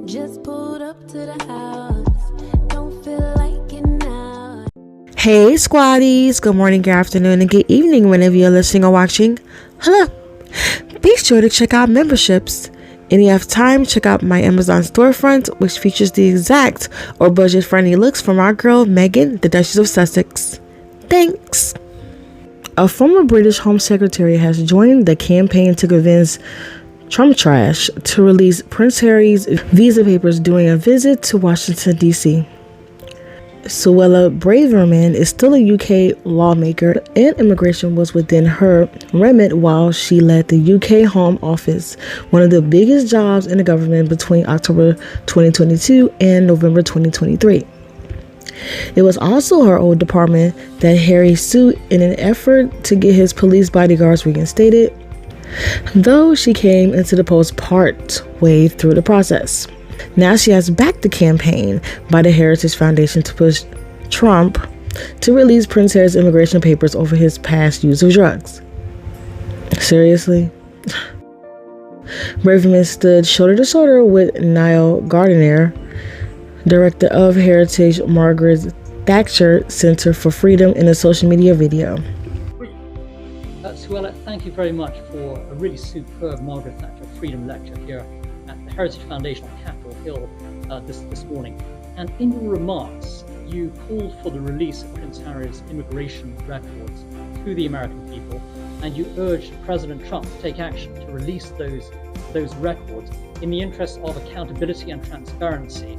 Just pulled up to the house. Don't feel like it now. Hey squaddies, good morning, good afternoon, and good evening whenever you're listening or watching. Hello. Be sure to check out memberships. And you have time, check out my Amazon storefront, which features the exact or budget-friendly looks from our girl Megan, the Duchess of Sussex. Thanks. A former British Home Secretary has joined the campaign to convince Trump trash to release Prince Harry's visa papers during a visit to Washington, D.C. Suella Braverman is still a UK lawmaker, and immigration was within her remit while she led the UK Home Office, one of the biggest jobs in the government between October 2022 and November 2023. It was also her old department that Harry sued in an effort to get his police bodyguards reinstated, though she came into the post part way through the process. Now she has backed the campaign by the Heritage Foundation to push Trump to release Prince Harry's immigration papers over his past use of drugs. Seriously? Braverman stood shoulder to shoulder with Niall Gardiner, director of Heritage Margaret Thatcher Center for Freedom, in a social media video. Suella, thank you very much for a really superb Margaret Thatcher Freedom Lecture here at the Heritage Foundation on Capitol Hill this morning. And in your remarks, you called for the release of Prince Harry's immigration records to the American people, and you urged President Trump to take action to release those records in the interest of accountability and transparency.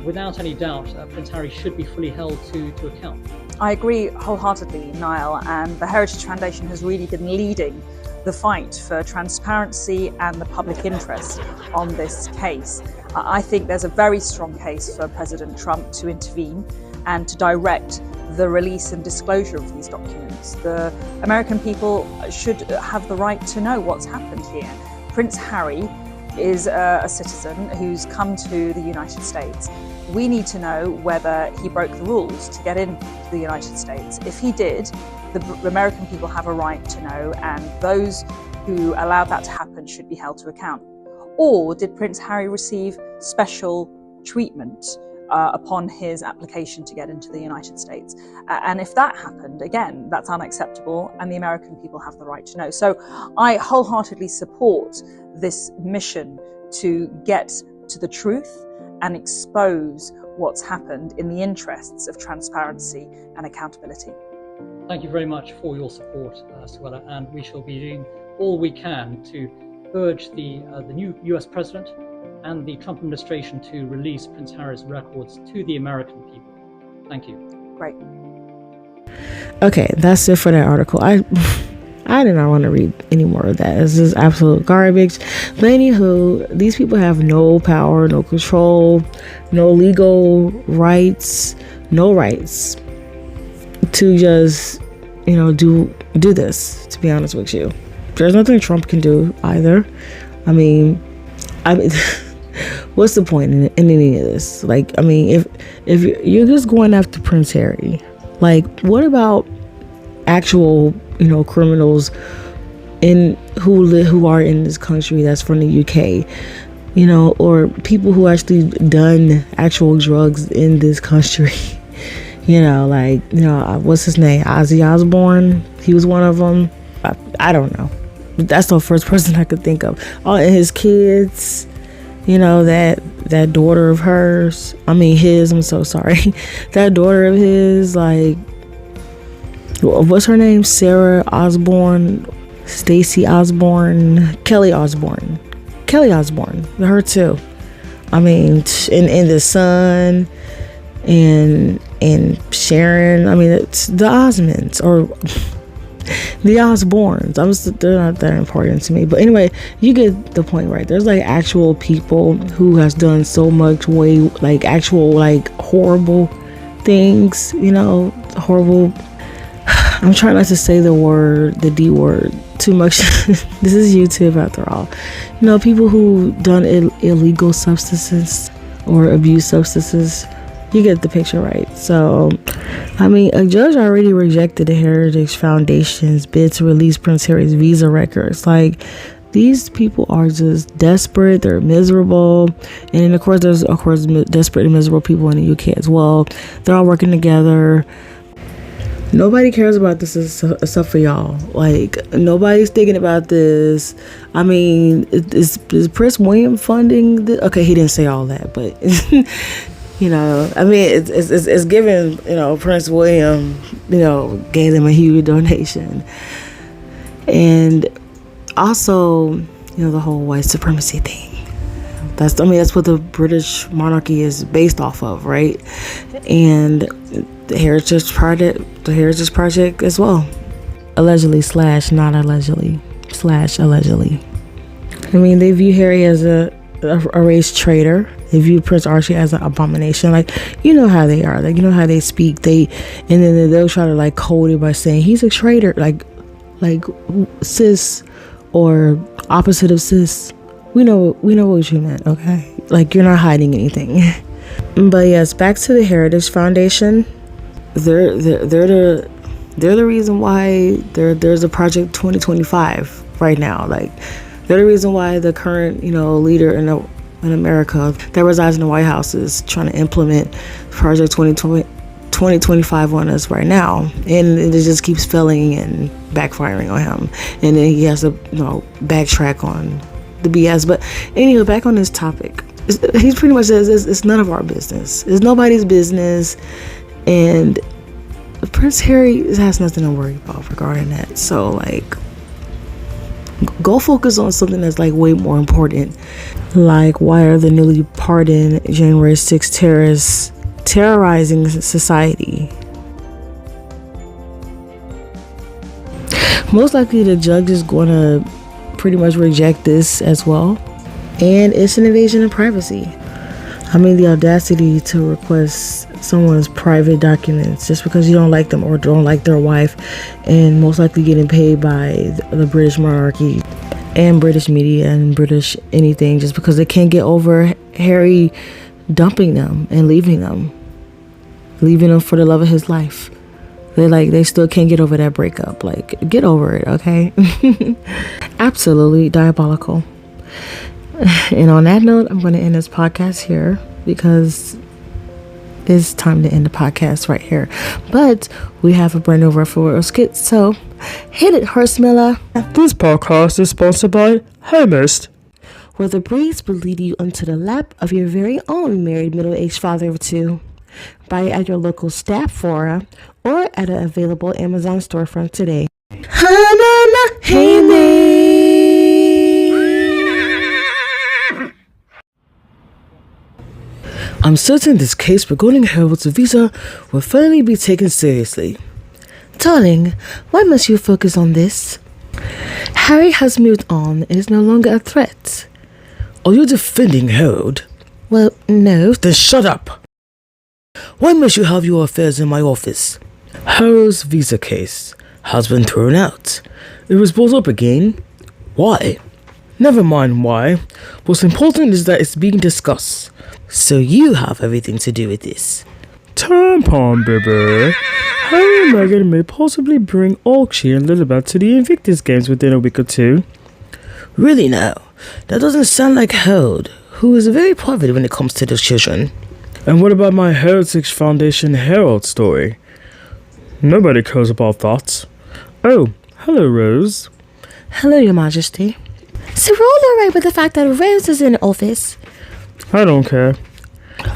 Without any doubt, Prince Harry should be fully held to account. I agree wholeheartedly, Niall, and the Heritage Foundation has really been leading the fight for transparency and the public interest on this case. I think there's a very strong case for President Trump to intervene and to direct the release and disclosure of these documents. The American people should have the right to know what's happened here. Prince Harry is a citizen who's come to the United States. We need to know whether he broke the rules to get into the United States. If he did, the American people have a right to know, and those who allowed that to happen should be held to account. Or did Prince Harry receive special treatment upon his application to get into the United States? And if that happened, again, that's unacceptable, and the American people have the right to know. So I wholeheartedly support this mission to get to the truth and expose what's happened in the interests of transparency and accountability. Thank you very much for your support, Suella, and we shall be doing all we can to urge the new US president and the Trump administration to release Prince Harry's records to the American people. Thank you. Great. Okay, that's it for that article. I did not want to read any more of that. This is absolute garbage. But anywho, these people have no power, no control, no legal rights, no rights to just, do this, to be honest with you. There's nothing Trump can do either. I mean, what's the point in any of this? If you're just going after Prince Harry, what about actual criminals who are in this country that's from the UK, or people who actually done actual drugs in this country? What's his name? Ozzy Osbourne. He was one of them. I don't know. That's the first person I could think of. Oh, and his kids, that daughter of hers. I'm so sorry. That daughter of his, what's her name? Sarah Osbourne, Stacey Osbourne, Kelly Osbourne, her too. And the son and Sharon. It's the Osmonds or the Osbournes. They're not that important to me, but anyway, you get the point, right? There's actual people who has done so much actual horrible things, horrible. I'm trying not to say the D word too much. This is YouTube after all. People who done illegal substances or abuse substances. You get the picture, right? So, a judge already rejected the Heritage Foundation's bid to release Prince Harry's visa records. these people are just desperate. They're miserable. And then of course there's desperate and miserable people in the UK as well. They're all working together. Nobody cares about this except for y'all. Like, nobody's thinking about this. I mean, is Prince William funding this? Okay, he didn't say all that, but you know, I mean, it's given, you know, Prince William, you know, gave them a huge donation. And also, you know, the whole white supremacy thing. That's what the British monarchy is based off of, right? And the Heritage Project as well. Allegedly / not allegedly / allegedly. I mean, they view Harry as a race traitor. They view Prince Archie as an abomination. Like, you know how they are. Like, you know how they speak. And then they'll try to like code it by saying he's a traitor. Like cis or opposite of cis. We know what you meant, okay? Like, you're not hiding anything. But yes, back to the Heritage Foundation. They're the reason why there's a Project 2025 right now. Like, they're the reason why the current, you know, leader in America that resides in the White House is trying to implement Project 2025 on us right now, and it just keeps failing and backfiring on him. And then he has to, you know, backtrack on the BS. But anyway, back on this topic, he pretty much says it's none of our business. It's nobody's business, and Prince Harry has nothing to worry about regarding that. So, like, go focus on something that's like way more important. Like, why are the newly pardoned January 6th terrorists terrorizing society? Most likely the judge is going to pretty much reject this as well, and it's an invasion of privacy. I mean, the audacity to request someone's private documents just because you don't like them or don't like their wife, and most likely getting paid by the British monarchy and British media and British anything just because they can't get over Harry dumping them and leaving them for the love of his life. They still can't get over that breakup. Like, get over it, okay? Absolutely diabolical. And on that note, I'm going to end this podcast here because it's time to end the podcast right here. But we have a brand new referral skit, so hit it, Horsemiller. This podcast is sponsored by Hermest, where the breeze will lead you onto the lap of your very own married middle-aged father of two. Buy it at your local Staffora or at an available Amazon storefront today. I'm certain this case regarding Harold's visa will finally be taken seriously. Darling, why must you focus on this? Harry has moved on and is no longer a threat. Are you defending Harold? Well, no. Then shut up! Why must you have your affairs in my office? Harold's visa case has been thrown out. It was brought up again. Why? Never mind why. What's important is that it's being discussed. So you have everything to do with this. Tampon, baby. Harry and Meghan may possibly bring Archie and Lilibet to the Invictus Games within a week or two. Really now? That doesn't sound like Harold, who is very private when it comes to the children. And what about my Heritage Foundation Herald story? Nobody cares about that. Oh, hello, Rose. Hello, Your Majesty. So we're all alright with the fact that Rose is in office? I don't care.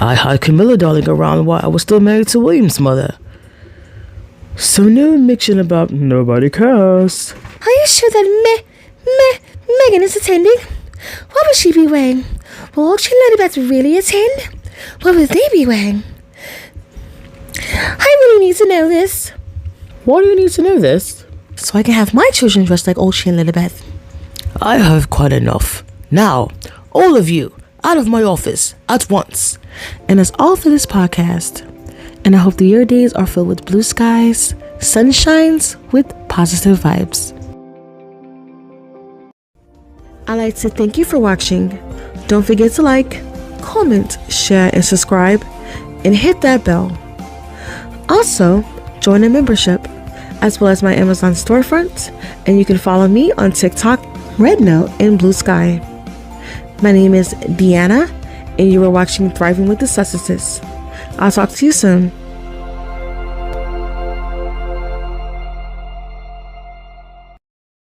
I had Camilla darling around while I was still married to William's mother. So no admission about nobody cares. Are you sure that Megan is attending? What will she be wearing? Will Archie and Lilibet really attend? What will they be wearing? I really need to know this. Why do you need to know this? So I can have my children dressed like Archie and Lilibet. I have quite enough. Now, all of you, out of my office, at once. And that's all for this podcast. And I hope that your days are filled with blue skies, sunshines with positive vibes. I'd like to thank you for watching. Don't forget to like, comment, share, and subscribe, and hit that bell. Also, join a membership, as well as my Amazon storefront, and you can follow me on TikTok, Red Note, and Blue Sky. My name is Deanna, and you are watching Thriving with the Sussexes. I'll talk to you soon.